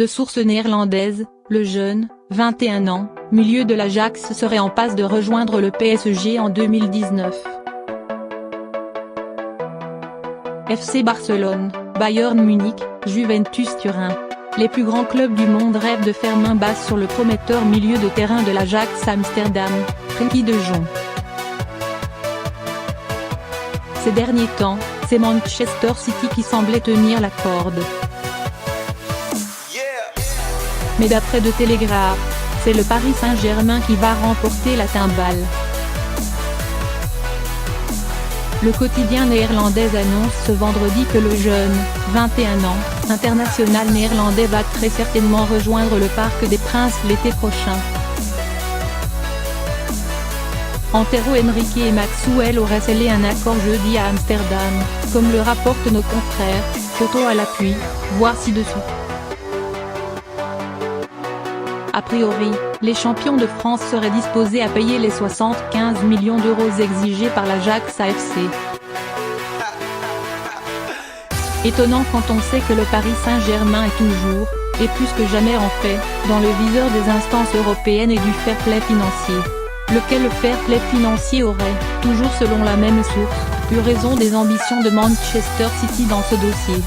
De sources néerlandaises, le jeune, 21 ans, milieu de l'Ajax serait en passe de rejoindre le PSG en 2019. FC Barcelone, Bayern Munich, Juventus Turin. Les plus grands clubs du monde rêvent de faire main basse sur le prometteur milieu de terrain de l'Ajax Amsterdam, Frenkie de Jong. Ces derniers temps, c'est Manchester City qui semblait tenir la corde. Mais d'après The Telegraph, c'est le Paris Saint-Germain qui va remporter la timbale. Le quotidien néerlandais annonce ce vendredi que le jeune, 21 ans, international néerlandais va très certainement rejoindre le Parc des Princes l'été prochain. Antero Henrique et Maxwell auraient scellé un accord jeudi à Amsterdam, comme le rapportent nos confrères, photo à l'appui, voir ci-dessous. A priori, les champions de France seraient disposés à payer les 75 millions d'euros exigés par l'Ajax AFC. Étonnant quand on sait que le Paris Saint-Germain est toujours, et plus que jamais en fait, dans le viseur des instances européennes et du fair play financier. Lequel fair play financier aurait, toujours selon la même source, eu raison des ambitions de Manchester City dans ce dossier.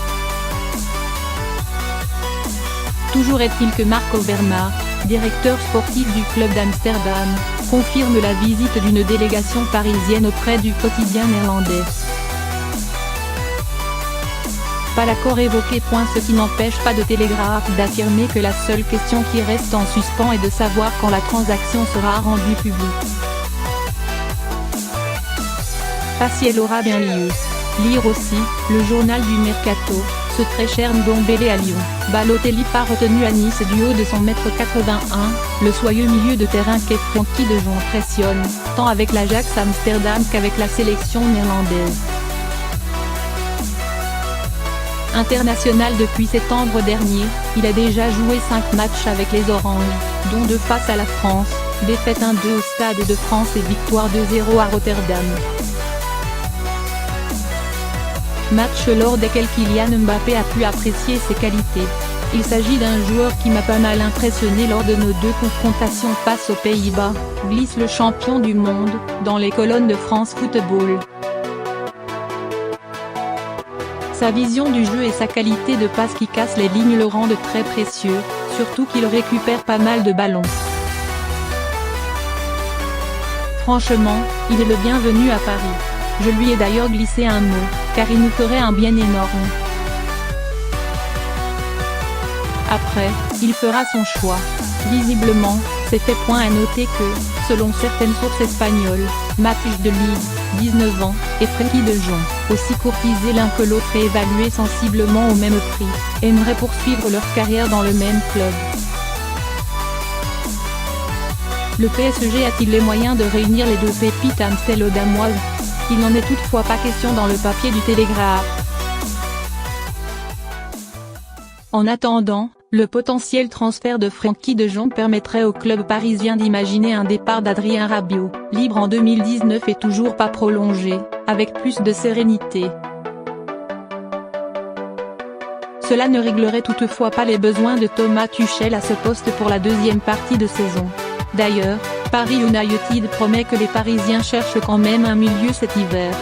Toujours est-il que Marc Overmars, directeur sportif du club d'Amsterdam, confirme la visite d'une délégation parisienne auprès du quotidien néerlandais. Pas l'accord évoqué. Ce qui n'empêche pas de Telegraph d'affirmer que la seule question qui reste en suspens est de savoir quand la transaction sera rendue publique. Pas si elle aura bien lieu. Lire aussi, le journal du Mercato, ce très cher Ndombele à Lyon. Balotelli pas retenu à Nice du haut de son 1m81, le soyeux milieu de terrain qu'est Frenkie de Jong impressionne, tant avec l'Ajax Amsterdam qu'avec la sélection néerlandaise. International depuis septembre dernier, il a déjà joué 5 matchs avec les Oranges, dont 2 face à la France, défaite 1-2 au Stade de France et victoire 2-0 à Rotterdam. Match lors desquels Kylian Mbappé a pu apprécier ses qualités. Il s'agit d'un joueur qui m'a pas mal impressionné lors de nos 2 confrontations face aux Pays-Bas, glisse le champion du monde, dans les colonnes de France Football. Sa vision du jeu et sa qualité de passe qui casse les lignes le rendent très précieux, surtout qu'il récupère pas mal de ballons. Franchement, il est le bienvenu à Paris. Je lui ai d'ailleurs glissé un mot, car il nous ferait un bien énorme. Après, il fera son choix. Visiblement, c'est fait. À noter que, selon certaines sources espagnoles, Matthijs de Ligt, 19 ans, et Frenkie de Jong, aussi courtisés l'un que l'autre et évalués sensiblement au même prix, aimeraient poursuivre leur carrière dans le même club. Le PSG a-t-il les moyens de réunir les 2 pépites amsterdamoises? Il n'en est toutefois pas question dans le papier du Telegraph. En attendant, le potentiel transfert de Frenkie de Jong permettrait au club parisien d'imaginer un départ d'Adrien Rabiot, libre en 2019 et toujours pas prolongé, avec plus de sérénité. Cela ne réglerait toutefois pas les besoins de Thomas Tuchel à ce poste pour la 2e partie de saison. D'ailleurs, Paris United promet que les Parisiens cherchent quand même un milieu cet hiver.